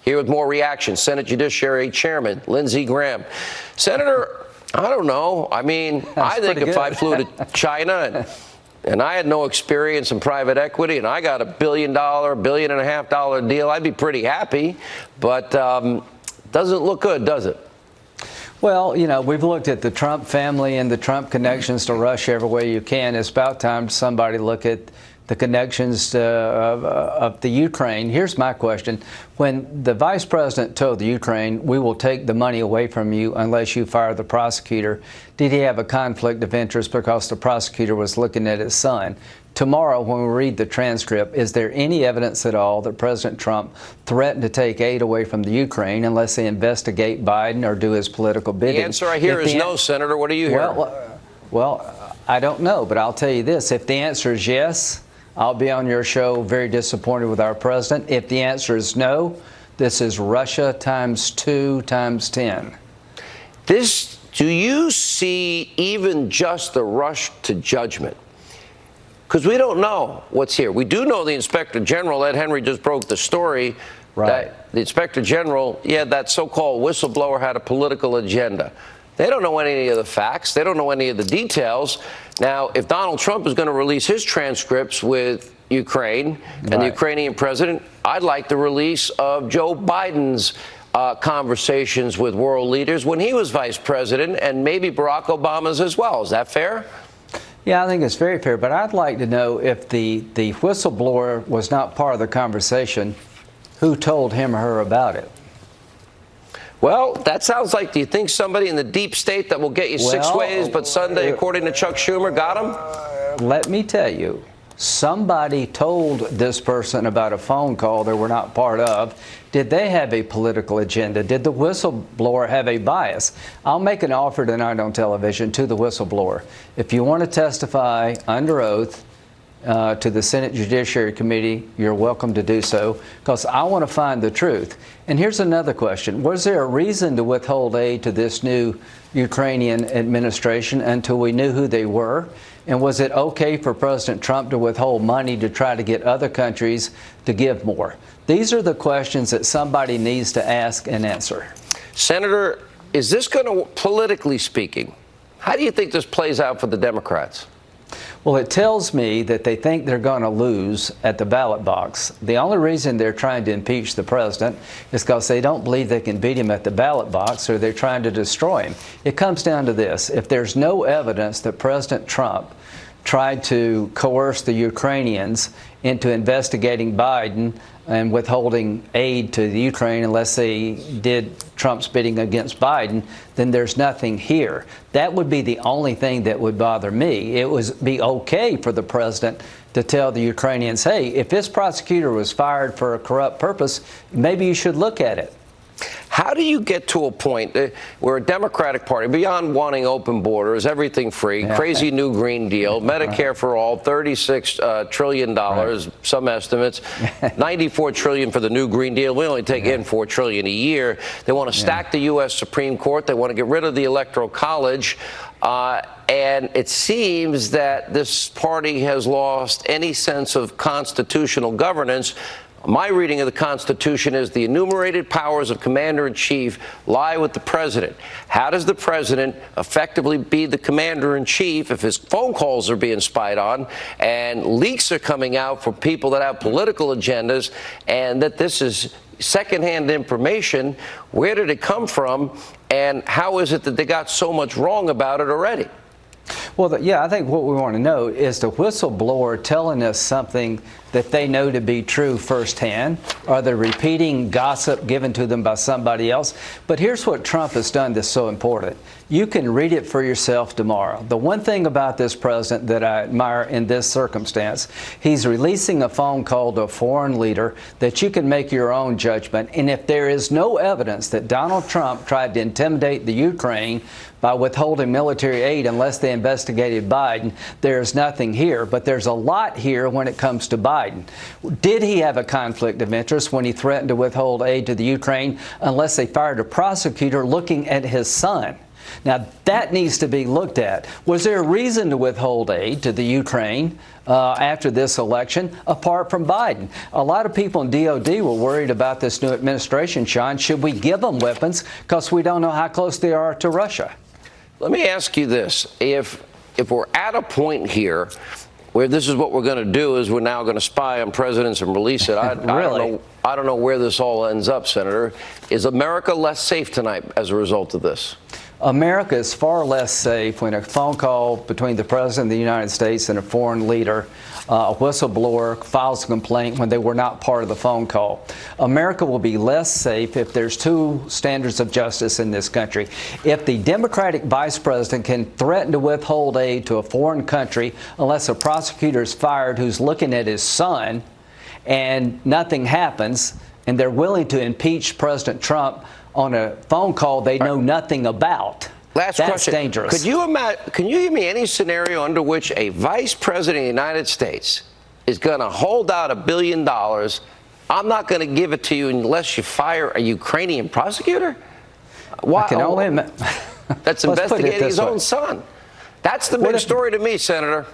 Here with more reaction, Senate Judiciary Chairman Lindsey Graham. Senator, I don't know. I mean, I think if I flew to China and I had no experience in private equity and I got $1 billion, $1.5 billion deal, I'd be pretty happy. But doesn't look good, does it? Well, you know, we've looked at the Trump family and the Trump connections to Russia every way you can. It's about time somebody look at the connections of the Ukraine. Here's my question. When the vice president told the Ukraine, we will take the money away from you unless you fire the prosecutor, did he have a conflict of interest because the prosecutor was looking at his son? Tomorrow, when we read the transcript, is there any evidence at all that President Trump threatened to take aid away from the Ukraine unless they investigate Biden or do his political bidding? The answer I hear is no, Senator. What do you hear? Well, I don't know, but I'll tell you this. If the answer is yes, I'll be on your show very disappointed with our president. If the answer is no, this is Russia times 2 times 10. Do you see even just the rush to judgment? Because we don't know what's here. We do know the Inspector General, Ed Henry, just broke the story. Right. That the Inspector General, that so-called whistleblower had a political agenda. They don't know any of the facts. They don't know any of the details. Now, if Donald Trump is going to release his transcripts with Ukraine and the Ukrainian president, I'd like the release of Joe Biden's conversations with world leaders when he was vice president, and maybe Barack Obama's as well. Is that fair? Yeah, I think it's very fair, but I'd like to know if the whistleblower was not part of the conversation, who told him or her about it? Well, that sounds like, do you think somebody in the deep state that will get you 6 ways but Sunday, according to Chuck Schumer, got him? Let me tell you, somebody told this person about a phone call they were not part of. Did they have a political agenda? Did the whistleblower have a bias? I'll make an offer tonight on television to the whistleblower. If you want to testify under oath to the Senate Judiciary Committee, you're welcome to do so, because I want to find the truth. And here's another question. Was there a reason to withhold aid to this new Ukrainian administration until we knew who they were? And was it okay for President Trump to withhold money to try to get other countries to give more? These are the questions that somebody needs to ask and answer. Senator, is this going to, politically speaking, how do you think this plays out for the Democrats? Well, it tells me that they think they're going to lose at the ballot box. The only reason they're trying to impeach the president is because they don't believe they can beat him at the ballot box, or they're trying to destroy him. It comes down to this. If there's no evidence that President Trump tried to coerce the Ukrainians into investigating Biden and withholding aid to the Ukraine unless they did Trump's bidding against Biden, then there's nothing here. That would be the only thing that would bother me. It would be okay for the president to tell the Ukrainians, hey, if this prosecutor was fired for a corrupt purpose, maybe you should look at it. How do you get to a point where a Democratic Party, beyond wanting open borders, everything free, crazy new Green Deal, Medicare for all, $36 trillion, some estimates, $94 trillion for the new Green Deal. We only take in $4 trillion a year. They want to stack the U.S. Supreme Court. They want to get rid of the Electoral College. And it seems that this party has lost any sense of constitutional governance. My reading of the Constitution is the enumerated powers of commander-in-chief lie with the president. How does the president effectively be the commander-in-chief if his phone calls are being spied on and leaks are coming out from people that have political agendas, and that this is secondhand information? Where did it come from, and how is it that they got so much wrong about it already? Well, I think what we want to know is the whistleblower telling us something that they know to be true firsthand? Are they repeating gossip given to them by somebody else? But here's what Trump has done that's so important. You can read it for yourself tomorrow. The one thing about this president that I admire in this circumstance, he's releasing a phone call to a foreign leader that you can make your own judgment. And if there is no evidence that Donald Trump tried to intimidate the Ukraine by withholding military aid unless they investigated Biden, there's nothing here. But there's a lot here when it comes to Biden. Did he have a conflict of interest when he threatened to withhold aid to the Ukraine unless they fired a prosecutor looking at his son? Now, that needs to be looked at. Was there a reason to withhold aid to the Ukraine after this election, apart from Biden? A lot of people in DOD were worried about this new administration, Sean. Should we give them weapons because we don't know how close they are to Russia? Let me ask you this. If we're at a point here where this is what we're going to do is we're now going to spy on presidents and release it, I don't know where this all ends up, Senator. Is America less safe tonight as a result of this? America is far less safe when a phone call between the President of the United States and a foreign leader, a whistleblower, files a complaint when they were not part of the phone call. America will be less safe if there's two standards of justice in this country. If the Democratic Vice President can threaten to withhold aid to a foreign country unless a prosecutor is fired who's looking at his son and nothing happens, and they're willing to impeach President Trump on a phone call they know nothing about. Last That's question. dangerous. Can you give me any scenario under which a vice president of the United States is going to hold out $1 billion? I'm not going to give it to you unless you fire a Ukrainian prosecutor? Why? I can only That's investigating his own son. That's the big story to me, Senator.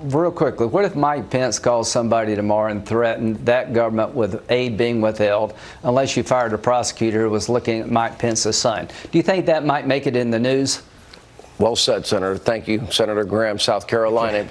Real quickly, what if Mike Pence calls somebody tomorrow and threatened that government with aid being withheld unless you fired a prosecutor who was looking at Mike Pence's son? Do you think that might make it in the news? Well said, Senator. Thank you, Senator Graham, South Carolina.